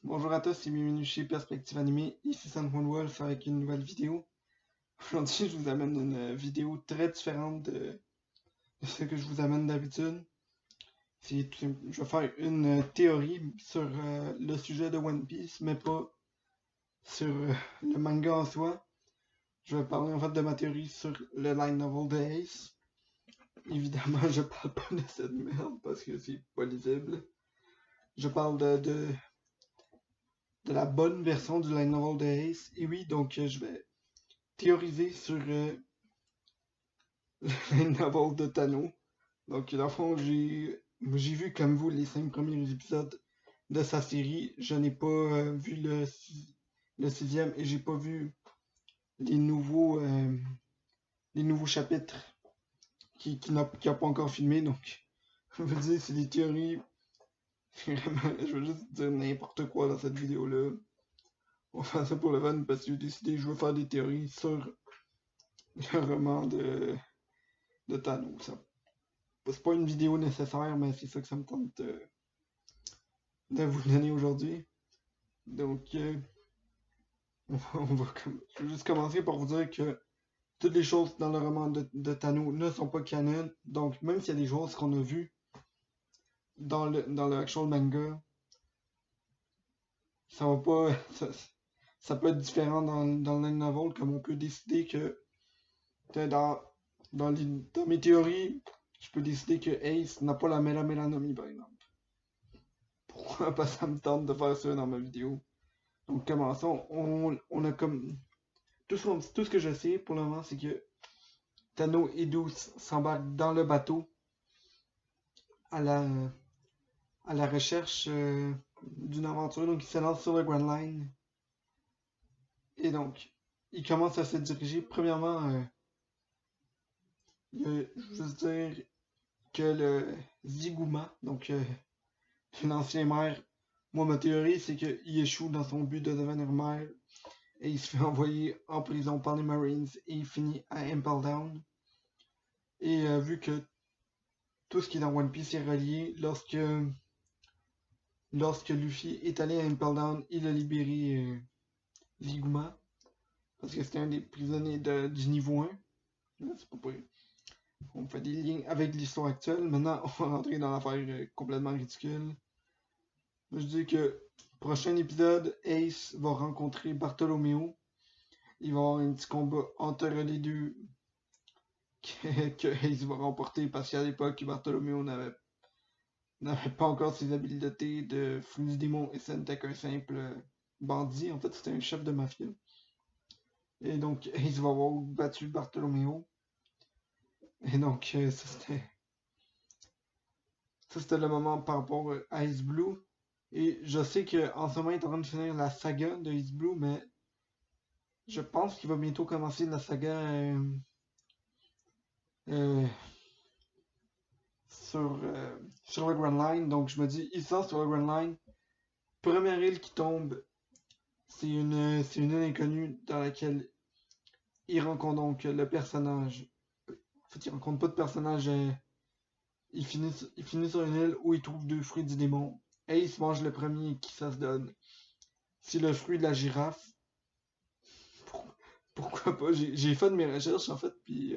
Bonjour à tous et bienvenue chez Perspective Animée, ici Sanjuan Wolf avec une nouvelle vidéo. Aujourd'hui, je vous amène une vidéo très différente de ce que je vous amène d'habitude. Je vais faire une théorie sur le sujet de One Piece, mais pas sur le manga en soi. Je vais parler en fait de ma théorie sur le light novel de Ace. Évidemment, je parle pas de cette merde parce que c'est pas lisible. Je parle de la bonne version du light novel de Ace. Et oui, donc je vais théoriser sur le novel de Tano. Donc, dans le fond, j'ai vu comme vous les 5 premiers épisodes de sa série. Je n'ai pas vu le sixième et j'ai pas vu les nouveaux chapitres qui n'a pas encore filmé. Donc, je veux dire, c'est des théories. Vraiment, je veux juste dire n'importe quoi dans cette vidéo-là. On va faire ça pour le fun parce que j'ai décidé que je veux faire des théories sur le roman de Tano. C'est pas une vidéo nécessaire, mais c'est ça que ça me tente de vous donner aujourd'hui. Donc, je vais juste commencer par vous dire que toutes les choses dans le roman de Tano ne sont pas canon. Donc, même s'il y a des choses qu'on a vues dans le actual manga, ça va pas. Ça peut être différent dans le light novel, comme on peut décider que dans, dans mes théories, je peux décider que Ace n'a pas la mélanomie, par exemple. Pourquoi? Parce que ça me tente de faire ça dans ma vidéo. Donc commençons. On a comme. Tout ce que je sais pour le moment, c'est que Tano et Douce s'embarquent dans le bateau à la, à la recherche d'une aventure. Donc ils se lancent sur le Grand Line. Et donc, ils commencent à se diriger. Premièrement, je veux juste dire que le Ziguma, donc l'ancien maire, moi ma théorie c'est qu'il échoue dans son but de devenir maire et il se fait envoyer en prison par les Marines et il finit à Impel Down. Et vu que tout ce qui est dans One Piece est relié, lorsque Luffy est allé à Impel Down, il a libéré Ziguma, parce que c'était un des prisonniers du niveau 1. C'est pas vrai. On fait des liens avec l'histoire actuelle. Maintenant, on va rentrer dans l'affaire complètement ridicule. Je dis que prochain épisode, Ace va rencontrer Bartholoméo. Il va y avoir un petit combat entre les deux que Ace va remporter parce qu'à l'époque, Bartholoméo n'avait pas encore ses habiletés de fruit du démon et ce n'était qu'un simple bandit. En fait, c'était un chef de mafia. Et donc, Ace va avoir battu Bartholoméo. Et donc, ça c'était le moment par rapport à Ice Blue. Et je sais qu'en ce moment, il est en train de finir la saga de Ice Blue, mais je pense qu'il va bientôt commencer la saga euh, sur le Grand Line. Donc, je me dis, il sort sur le Grand Line. Première île qui tombe, c'est une île inconnue dans laquelle il rencontre donc le personnage. En fait, il rencontre pas de personnage. Il finit sur une île où il trouve deux fruits du démon. Et il se mange le premier qui ça se donne. C'est le fruit de la girafe. Pourquoi pas? J'ai fait de mes recherches en fait, puis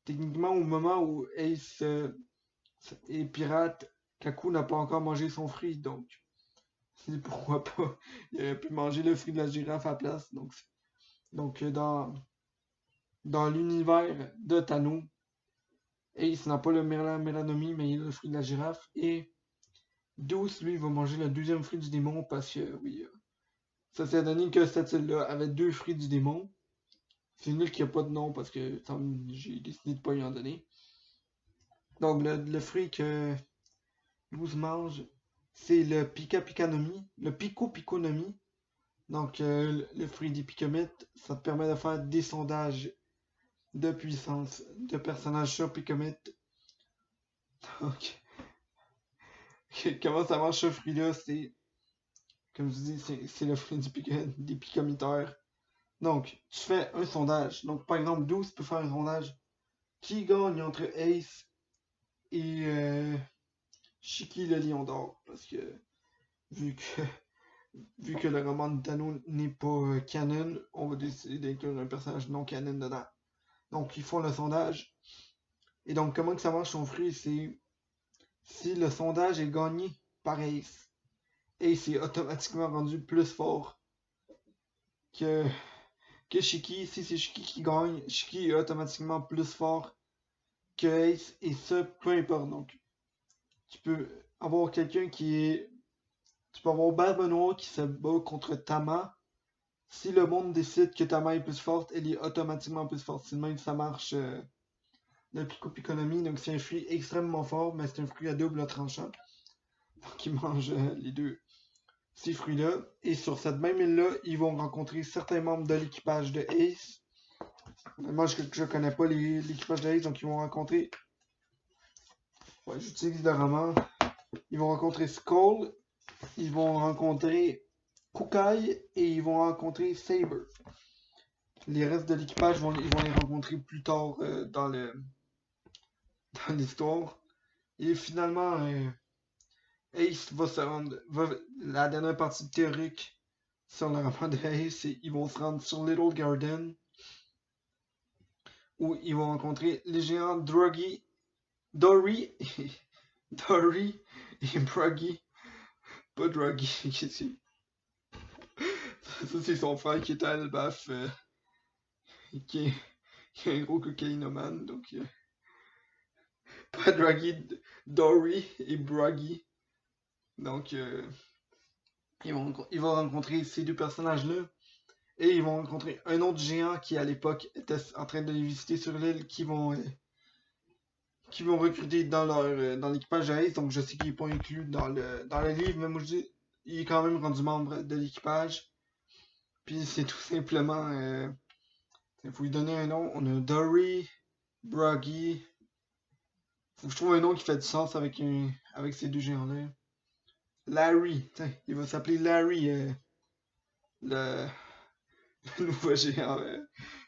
techniquement au moment où Ace est pirate, Kaku n'a pas encore mangé son fruit, donc pourquoi pas? Il aurait pu manger le fruit de la girafe à la place. Donc dans l'univers de Tano, Ace n'a pas le mélanomie, mais il a le fruit de la girafe. Et Douce, lui, va manger le deuxième fruit du démon parce que, oui, ça s'est donné que cette île-là avait deux fruits du démon. C'est une île qui a pas de nom parce que j'ai décidé de pas y en donner. Donc, le fruit que Douce mange, c'est le Pika Pikanomi, le Pico Piconomi. Donc, le fruit des Picomètres, ça te permet de faire des sondages de puissance de personnages sur Picomètre. Donc, comment ça marche ce fruit-là? C'est, comme je dis, c'est le fruit des picomiteurs. Donc, tu fais un sondage. Donc, par exemple, 12 peut faire un sondage. Qui gagne entre Ace et Shiki le lion d'or? Parce que, vu que vu que le roman de Thanos n'est pas canon, on va décider d'inclure un personnage non canon dedans. Donc ils font le sondage. Et donc comment que ça marche son fruit, c'est si le sondage est gagné par Ace, Ace est automatiquement rendu plus fort que, que Shiki. Si c'est Shiki qui gagne, Shiki est automatiquement plus fort que Ace, et ça, peu importe. Donc, tu peux avoir quelqu'un qui est. Tu peux avoir Barbe Noire qui se bat contre Tama. Si le monde décide que Tama est plus forte, elle est automatiquement plus forte. C'est le même que ça marche depuis Coupe Economy. Donc, c'est un fruit extrêmement fort, mais c'est un fruit à double tranchant. Donc, ils mangent les deux. Ces fruits-là. Et sur cette même île-là, ils vont rencontrer certains membres de l'équipage de Ace. Moi, je connais pas l'équipage de Ace, donc ils vont rencontrer. Ouais, j'utilise le roman. Ils vont rencontrer Skull, ils vont rencontrer Kukai et ils vont rencontrer Saber. Les restes de l'équipage ils vont les rencontrer plus tard dans l'histoire. Et finalement, Ace va se rendre. La dernière partie théorique sur le roman de Ace, c'est ils vont se rendre sur Little Garden où ils vont rencontrer les géants Dory et Bruggy. Pas Druggy, qu'est-ce que ça c'est son frère qui est à Elbaf, qui est un gros cocaïnomane, donc pas Druggy, Dory et Bruggy. Donc ils vont rencontrer ces deux personnages-là. Et ils vont rencontrer un autre géant qui à l'époque était en train de les visiter sur l'île, qui vont recruter dans l'équipage de Ace. Donc je sais qu'il n'est pas inclus dans le livre, mais moi je dis il est quand même rendu membre de l'équipage. Puis c'est tout simplement il faut lui donner un nom. On a Dory, Bruggy. Faut que je trouve un nom qui fait du sens avec ces deux géants-là. Larry, tiens, il va s'appeler Larry, le, le nouveau géant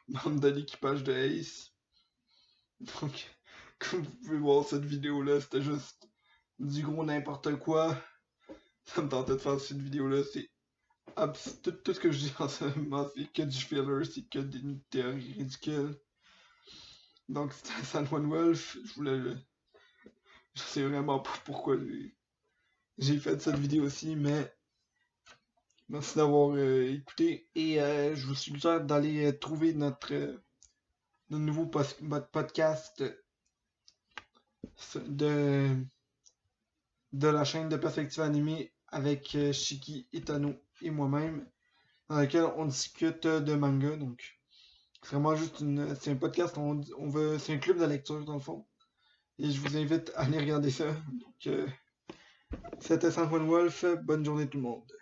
membre de l'équipage de Ace. Donc, comme vous pouvez voir cette vidéo-là, c'était juste du gros n'importe quoi. Ça me tentait de faire cette vidéo-là, c'est tout ce que je dis en ce moment, c'est que du filler, c'est que des théories ridicules. Donc c'était San Juan Wolf, je sais vraiment pas pourquoi j'ai fait cette vidéo aussi, mais merci d'avoir écouté et je vous suggère d'aller trouver notre nouveau podcast de la chaîne de perspective animée avec Shiki, Itano et moi-même, dans lequel on discute de manga. Donc c'est vraiment juste c'est un podcast, c'est un club de lecture dans le fond. Et je vous invite à aller regarder ça. Donc c'était San Juan Wolf, bonne journée tout le monde.